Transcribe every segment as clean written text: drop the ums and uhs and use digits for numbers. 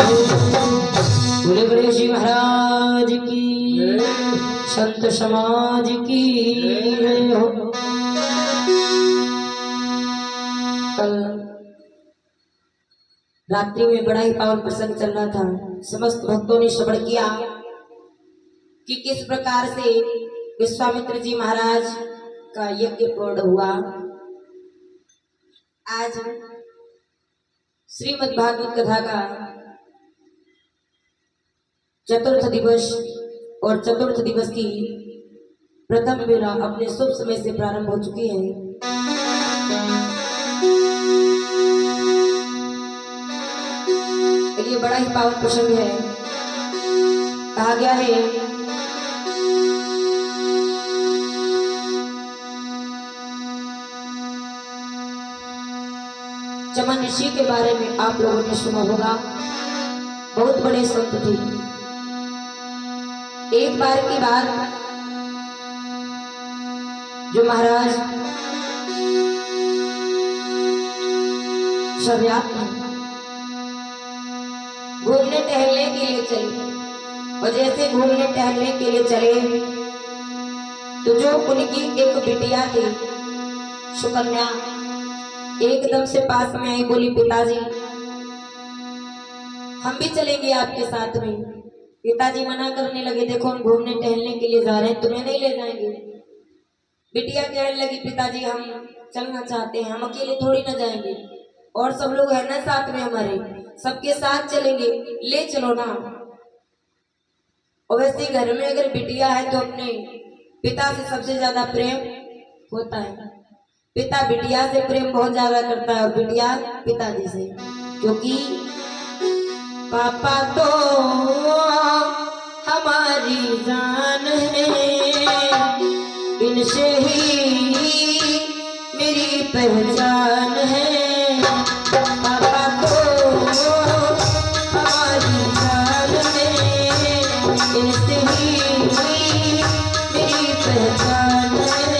बोले गणेश जी महाराज की, संत समाज की जय हो। कल रात्रि में बड़ा ही पावन प्रसंग चल रहा था। समस्त भक्तों ने श्रवण किया कि किस प्रकार से विश्वामित्र जी महाराज का यज्ञ पूर्ण हुआ। आज श्रीमद् भागवत कथा का चतुर्थ दिवस और चतुर्थ दिवस की प्रथम वेला अपने शुभ समय से प्रारंभ हो चुकी है। ये बड़ा ही पावन प्रसंग है। कहा गया है चमन ऋषि के बारे में आप लोगों ने सुना होगा। बहुत बड़े संत थे। एक बार की बात, जो महाराज शर्यात में घूमने टहलने के लिए चले, और जैसे घूमने टहलने के लिए चले तो जो उनकी एक बिटिया थी सुकन्या एकदम से पास में आई, बोली पिताजी हम भी चलेंगे आपके साथ में। पिताजी मना करने लगे, देखो हम घूमने टहलने के लिए जा रहे हैं, तुम्हें नहीं ले जाएंगे। बिटिया कहने लगी पिताजी हम चलना चाहते हैं, हम अकेले थोड़ी ना जाएंगे, और सब लोग है ना साथ में हमारे, सबके साथ चलेंगे, ले चलो ना। और वैसे घर में अगर बिटिया है तो अपने पिता से सबसे ज्यादा प्रेम होता है। पिता बिटिया से प्रेम बहुत ज्यादा करता है और बिटिया पिताजी से, क्योंकि पापा तो हमारी जान है, इनसे ही मेरी पहचान है। पापा तो हमारी जान है, इनसे ही मेरी पहचान है।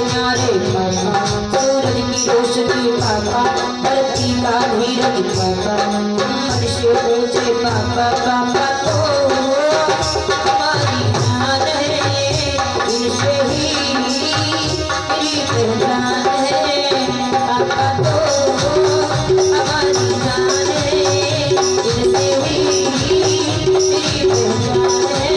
नारे पापा सूरज की रोशनी पापा, धरती का धीरज पापा, मन से ऊंचे पापा। पापा तो हमारी जान है, इनसे ही मेरी पहचान है। पापा तो हमारी जान है, इनसे ही मेरी पहचान है।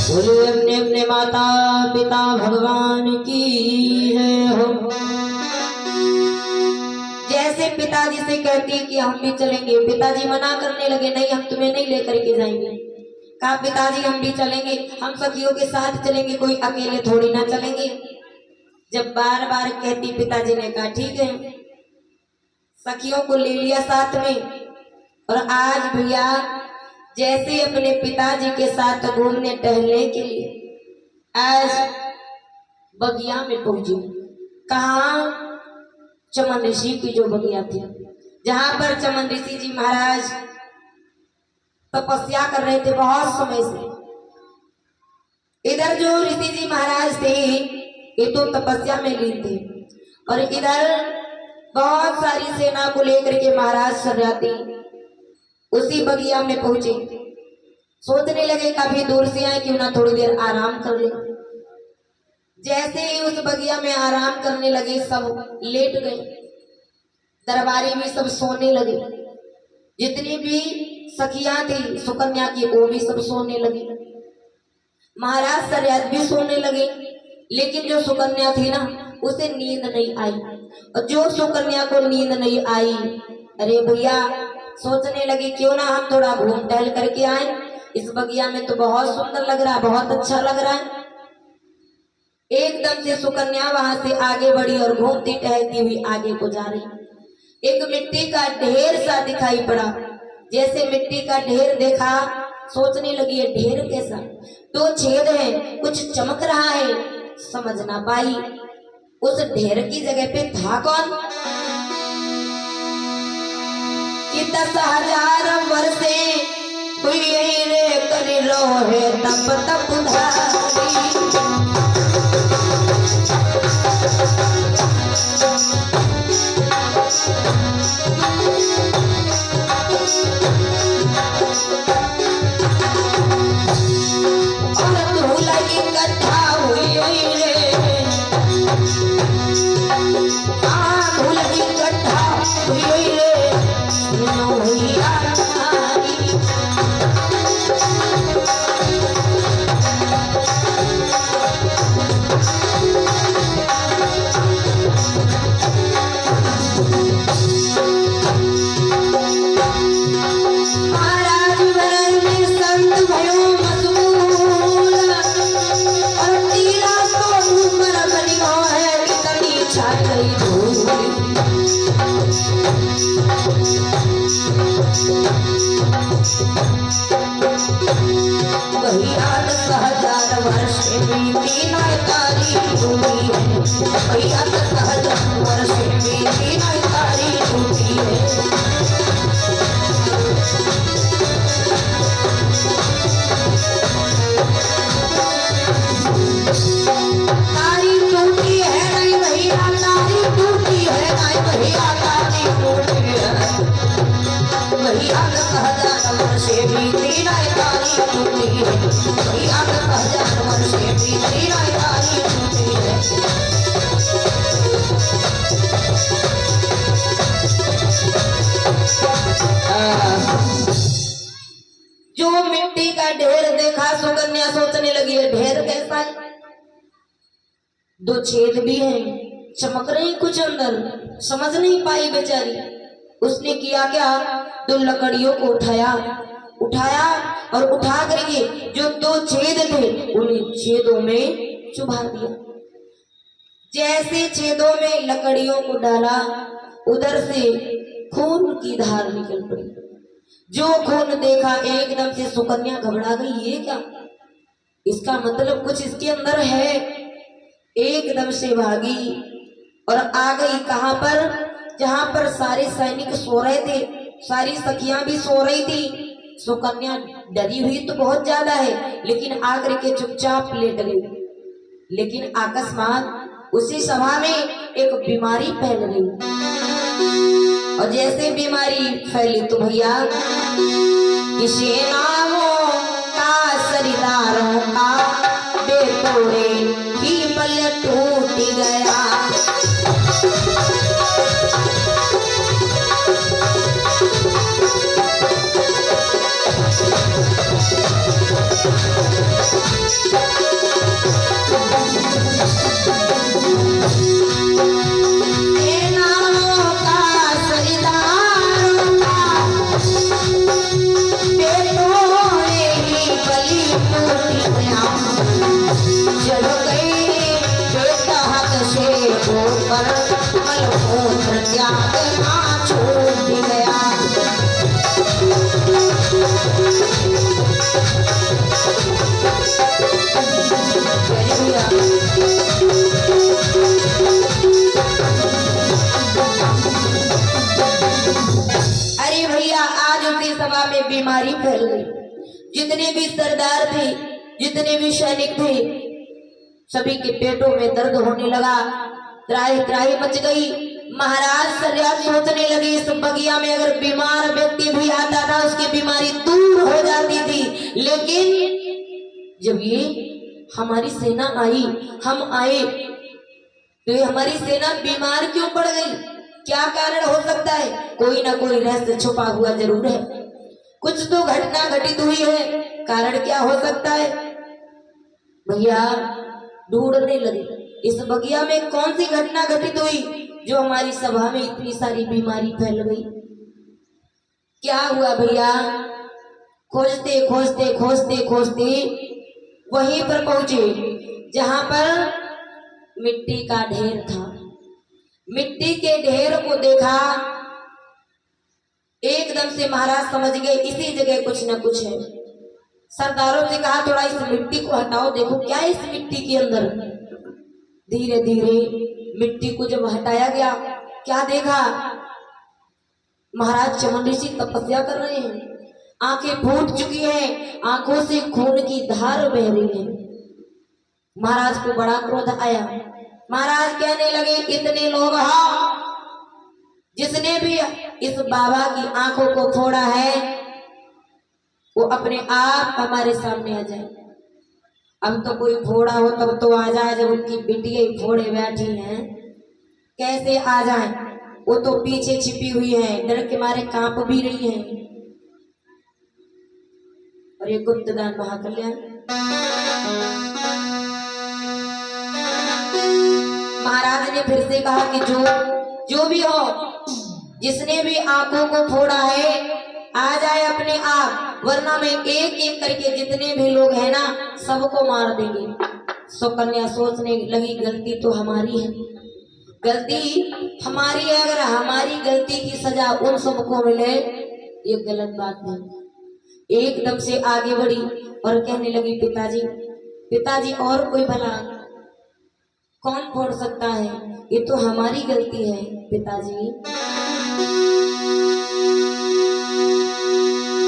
बोले अपने अपने माता पिता भगवान की है हो। जैसे पिताजी से कहती कि हम भी चलेंगे, पिताजी मना करने लगे, नहीं हम तुम्हें नहीं लेकर के जाएंगे। कहा पिताजी हम भी चलेंगे, हम सखियों के साथ चलेंगे, कोई अकेले थोड़ी ना चलेंगे। जब बार बार कहती, पिताजी ने कहा ठीक है, सखियों को ले लिया साथ में। और आज भैया जैसे अपने पिताजी के साथ घूमने टहलने के लिए आज बगिया में पहुंची। कहा चमन ऋषि की जो बगिया थी, जहां पर चमन ऋषि जी महाराज तपस्या कर रहे थे बहुत समय से। इधर जो ऋषि जी महाराज थे ये तो तपस्या में लीन थे, और इधर बहुत सारी सेना को लेकर के महाराज शर्याती उसी बगिया में पहुंचे। सोचने लगे काफी दूर से आए, क्यों ना थोड़ी देर आराम कर ले। जैसे ही उस बगिया में आराम करने लगे सब लेट गए, दरबारी भी सब सोने लगे, जितनी भी सखियां थी सुकन्या की वो भी सब सोने लगी। महाराज शर्यात भी सोने लगे, लेकिन जो सुकन्या थी ना उसे नींद नहीं आई। और जो सुकन्या को नींद नहीं आई अरे भैया सोचने लगे क्यों ना हम थोड़ा घूम टहल करके आए, इस बगिया में तो बहुत सुंदर लग रहा है, बहुत अच्छा लग रहा है। एकदम से सुकन्या वहां से आगे बढ़ी और घूमती टहलती हुई आगे को जा रही। एक मिट्टी का ढेर सा दिखाई पड़ा। जैसे मिट्टी का ढेर देखा सोचने लगी ये ढेर कैसा, दो छेद है, कुछ चमक रहा है, समझ ना पाई उस ढेर की जगह पे था कौन। कि 10,000 वर्षे हुई रे कर लो है तप तप धारी। जो मिट्टी का ढेर देखा सुकन्या सोचने लगी है ढेर कैसा है, दो छेद भी हैं, चमक रही कुछ अंदर, समझ नहीं पाई बेचारी। उसने किया क्या, दो लकड़ियों को उठाया और उठा करके जो दो छेद थे उन्हीं छेदों में चुभा दिया। जैसे छेदों में लकड़ियों को डाला उधर से खून की धार निकल पड़ी। जो खून देखा एकदम से सुकन्या घबरा गई, ये क्या, इसका मतलब कुछ इसके अंदर है। एकदम से भागी और आ गई कहां पर, जहां पर सारे सैनिक सो रहे थे, सारी सखियां भी सो रही थी। सुकन्या डरी हुई तो बहुत ज्यादा है लेकिन आकर के चुपचाप लेट गई। लेकिन अकस्मात उसी सभा में एक बीमारी फैल गई और जैसे बीमारी फैली तो भैया किसी नामों का सरिदारों का बेतोड़े ही बल टूट गया। सभा में बीमारी फैल गई। जितने भी सरदार थे, जितने भी सैनिक थे, सभी के पेटों में दर्द होने लगा, त्राही त्राही मच गई। महाराज सरिया सोचने लगे इस बगिया में अगर बीमार व्यक्ति भी आता था उसकी बीमारी दूर हो जाती थी, लेकिन जब ये हमारी सेना आई, हम आए तो ये हमारी सेना बीमार क्यों पड़ गई, क्या कारण हो सकता है। कोई ना कोई रहस्य छुपा हुआ जरूर है, कुछ तो घटना घटित हुई है, कारण क्या हो सकता है। भैया ढूंढने लगे इस बगिया में कौन सी घटना घटित हुई जो हमारी सभा में इतनी सारी बीमारी फैल गई। क्या हुआ भैया? खोजते खोजते खोजते खोजते वहीं पर पहुंचे जहां पर मिट्टी का ढेर था। मिट्टी के ढेर को देखा, एकदम से महाराज समझ गए इसी जगह कुछ न कुछ है। सरदारों से कहा थोड़ा इस मिट्टी को हटाओ, देखो क्या है इस मिट्टी के अंदर। धीरे धीरे मिट्टी को जब हटाया गया, क्या देखा? महाराज चमन ऋषि तपस्या कर रहे हैं, आंखें फूट चुकी हैं, आंखों से खून की धार बह रही है। महाराज को बड़ा क्रोध आया। महाराज कहने लगे इतने लोग हाँ, जिसने भी इस बाबा की आंखों को फोड़ा है वो अपने आप हमारे सामने आ जाए। अब तो कोई फोड़ा हो तब तो आ जाए, जब उनकी बिटिया फोड़े बैठी हैं कैसे आ जाए? वो तो पीछे छिपी हुई है, डर के मारे कांप भी रही है। और ये गुप्तदान महाकल्याण महाराज ने फिर से कहा कि जो भी हो, जिसने भी आंखों को फोड़ा है आ जाए अपने आप, वरना मैं एक एक करके जितने भी लोग हैं ना सबको मार देंगे। सुकन्या सोचने लगी गलती तो हमारी है, गलती हमारी है। अगर हमारी गलती की सजा उन सबको मिले ये गलत बात नहीं। एकदम से आगे बढ़ी और कहने लगी पिताजी पिताजी और कोई भला कौन फोड़ सकता है, ये तो हमारी गलती है पिताजी।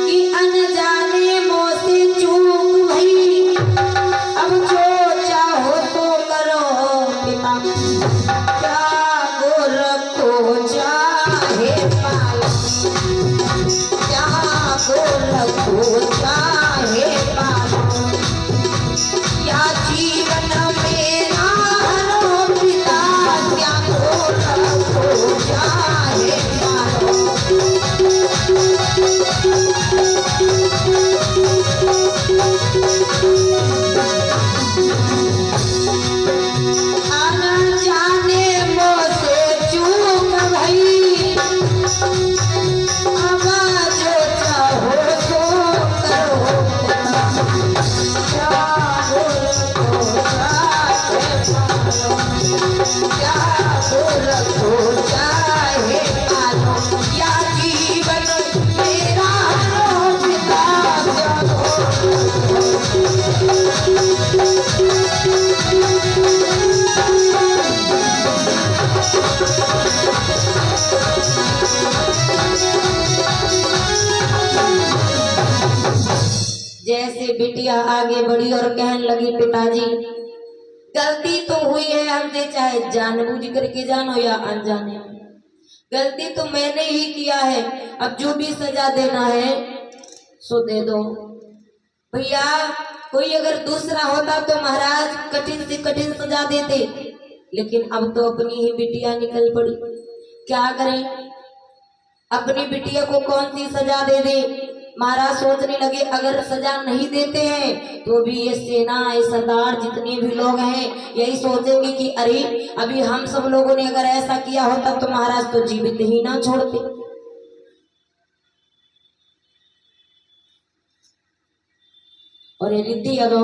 कि अनजाने मुँह से चूक भई, अब जो चाहो तो करो पिता, जागो रखो चाहे पालो, जागो रखो चाहे पालो, या जीवन मेरा हरो पिता, जागो रखो चाहे पालो। जैसे बिटिया आगे बढ़ी और कहने लगी पिताजी गलती तो हुई है हमसे, चाहे जानबूझ करके जानो या अनजाने, गलती तो मैंने ही किया है। अब जो भी सजा देना है सो दे दो। भैया कोई अगर दूसरा होता तो महाराज कठिन से कठिन सजा देते, लेकिन अब तो अपनी ही बिटिया निकल पड़ी, क्या करें? अपनी बिटिया को कौन सी सजा दे दे? महाराज सोचने लगे अगर सजा नहीं देते हैं तो भी ये सेना ये सरदार जितने भी लोग हैं यही सोचेंगे कि अरे अभी हम सब लोगों ने अगर ऐसा किया होता तो महाराज तो जीवित ही ना छोड़ते। और ये रिद्धि अगर